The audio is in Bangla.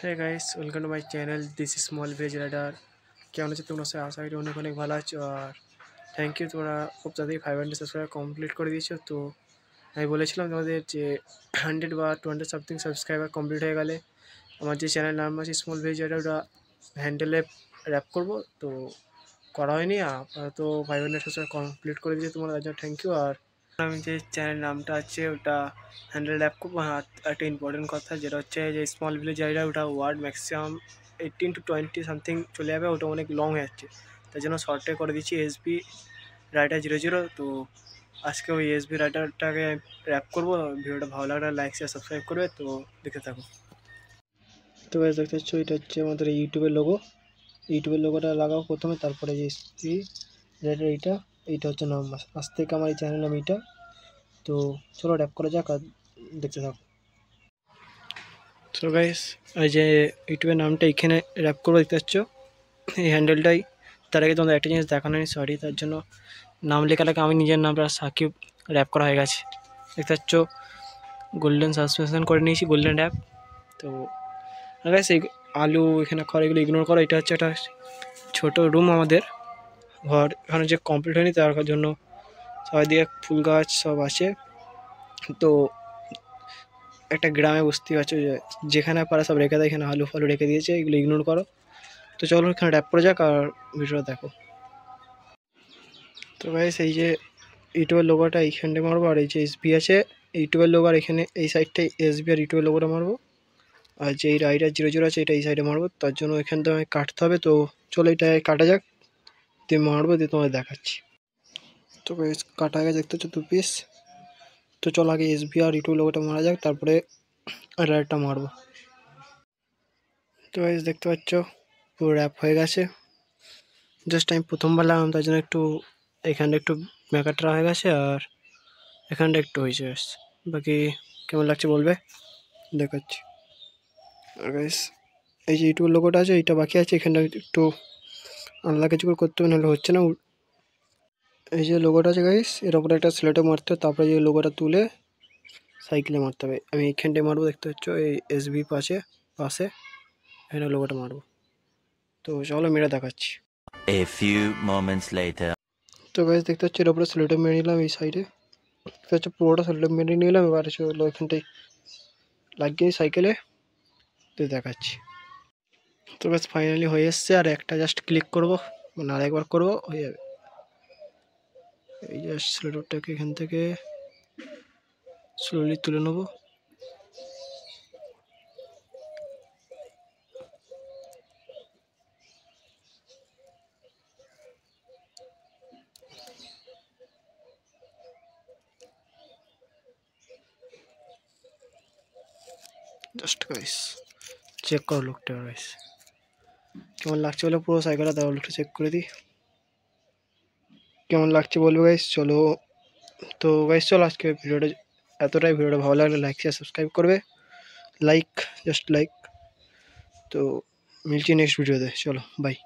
Hey guys, welcome to my channel. This is Small Village Radar. কেমন আছো তোমরা? সবাই আশা করি অনেক অনেক ভালো আছো। আর থ্যাংক ইউ, তোমরা খুব তাড়াতাড়ি 500 সাবস্ক্রাইব কমপ্লিট করে দিয়েছো। তো আমি বলেছিলাম তোমাদের যে 100 বা 200 সামথিং সাবস্ক্রাইবার কমপ্লিট হয়ে গেলে আমার যে চ্যানেল নাম আছে স্মল ভিলেজ রাডার, ওটা হ্যান্ডেলে র্যাপ করবো। তো করা হয়নি, তো 500 সাবস্ক্রাইব কমপ্লিট করে দিয়েছো তোমরা, তার জন্য থ্যাংক ইউ। আর আমি যে চ্যানেল নামটা আছে ওটা হ্যান্ডেল অ্যাপ করবো। একটা ইম্পর্টেন্ট কথা যেটা হচ্ছে যে স্মল ভিলেজ আইডিয়া, ওটা ওয়ার্ড ম্যাক্সিমাম 18 to 20 সামথিং চলে যাবে, ওটা অনেক লং হয়ে যাচ্ছে। তাই জন্য শর্টে করে দিচ্ছি এসবি রাইটার 00। তো আজকে ওই এসবি রাইটারটাকে র্যাপ করবো। ভিডিওটা ভালো লাগলে লাইক শেয়ার সাবস্ক্রাইব করবে, তো দেখতে থাকো। তো গাইস দেখতে পাচ্ছ, এটা হচ্ছে আমাদের ইউটিউবের লোগো। ইউটিউবের লোগোটা লাগাও প্রথমে, তারপরে যে এসবি রাইটার এইটা হচ্ছে নাম। আজ থেকে আমার এই চ্যানেল নাম এইটা। তো চলো র্যাপ করা যাক আর দেখতে থাকো। সো গাইস, এই যে ইউটিউবের নামটা এখানে র্যাপ করবো, দেখতে পাচ্ছ এই হ্যান্ডেলটাই। তার আগে তোমাদের একটা জিনিস দেখানো নেই, সরি। তার জন্য নাম লেখাটাকে আমি নিজের নামটা সাকিব র্যাপ করা হয়ে গেছে, দেখতে পাচ্ছ। গোল্ডেন সাসপেনশন করে নিয়েছি, গোল্ডেন র্যাপ। তো গাইস এই আলু এখানে খড় এগুলো ইগনোর করো। এটা হচ্ছে একটা ছোটো রুম আমাদের ঘর, এখানে যে কমপ্লিট হয়নি, তার জন্য সবাই দিয়ে ফুল গাছ সব আছে। তো একটা গ্রামে বুঝতেই পারছো, যেখানে পারা সব রেখে দেয়, এখানে আলু ফালু রেখে দিয়েছে, এগুলো ইগনোর করো। তো চলো এখানে র্যাপ করে যাক আর ভিডিওটা দেখো। তো গাইস এই যে ইউটিউবের লোগোটা এইখানটা মারবো, আর এই যে এসবি আছে ইউটিউবের লোগো, আর এখানে এই সাইডটাই এসবি আর ইউটিউবের লোগোটা মারবো। আর যে এই রাইডার 00 আছে এটা এই সাইডে মারবো, তার জন্য এখানটা আমায় কাটতে হবে। তো চলো এটা কাটা যাক, দিয়ে মারবো, দিয়ে তোমাদের দেখাচ্ছি। তো গাইস কাটা গেছে, দেখতে হচ্ছে 2 পিস। তো চলো আগে এসবি আর ইউটিউব লোগোটা মারা যাক, তারপরে রাইডারটা মারবো। তো গাইস দেখতে পাচ্ছ পুরো র্যাপ হয়ে গেছে। জাস্ট আমি প্রথমবার লাগাম, তার জন্য একটু এখানটা একটু মেকাটরা হয়ে গেছে, আর এখানটা একটু হয়েছে। বাকি কেমন লাগছে বলবে, দেখাচ্ছি। আর গাইস এই যে ইউটিউব লোগোটা আছে এইটা বাকি আছে, এখানটা একটু আলাদা কিছু করে করতে হবে, নাহলে হচ্ছে না। এই যে লোগোটা আছে গাইস, এর উপরে একটা স্লেটে মারতে হবে, তারপরে যে লোগোটা তুলে সাইকেলে মারতে হবে। আমি এইখানটায় মারবো, দেখতে পাচ্ছ এই এসবি পাশে এখানে লোগোটা মারবো। তো চলো মেরে দেখাচ্ছি। A few moments later. তো গাইস দেখতে পাচ্ছি এর উপরে স্লেটে মেরে নিলাম, এই সাইডে দেখতে পাচ্ছ পুরোটা স্লেটে মেরে নিলাম। এবার চলো এখানটায় লাগিয়ে সাইকেলে, তো দেখাচ্ছি। তো ব্যাস ফাইনালি হয়ে এসছে, আর একটা জাস্ট ক্লিক করবো, মানে আরেকবার করবো, হয়ে যাবে। এই জাস্ট স্লেটরটাকে এখান থেকে স্লোলি তুলে নেবো। জাস্ট গাইস চেক করো লুকটা গাইস, কেমন লাগছে বলে পুরো সাইকেলটা দাও, লুকটা চেক করে দিই কেমন লাগছে বলবো গাইস। চলো তো গাইস চলো আজকে ভিডিওটা এতটাই। ভিডিওটা ভালো লাগলে লাইক শেয়ার সাবস্ক্রাইব করবে, লাইক জাস্ট লাইক। তো মিলছি নেক্সট ভিডিওতে, চলো বাই।